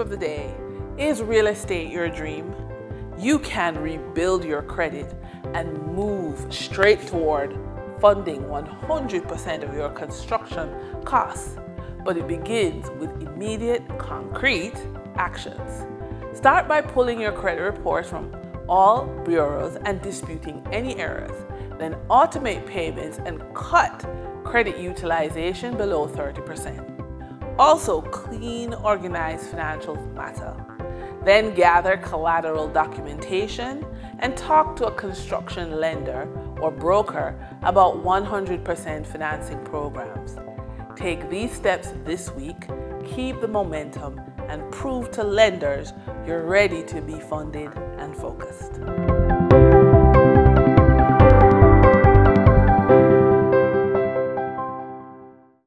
of the day. Is real estate your dream? You can rebuild your credit and move straight toward funding 100% of your construction costs. But it begins with immediate, concrete actions. Start by pulling your credit reports from all bureaus and disputing any errors. Then automate payments and cut credit utilization below 30%. Also, clean, organized financials matter. Then gather collateral documentation and talk to a construction lender or broker about 100% financing programs. Take these steps this week, keep the momentum, and prove to lenders you're ready to be funded and focused.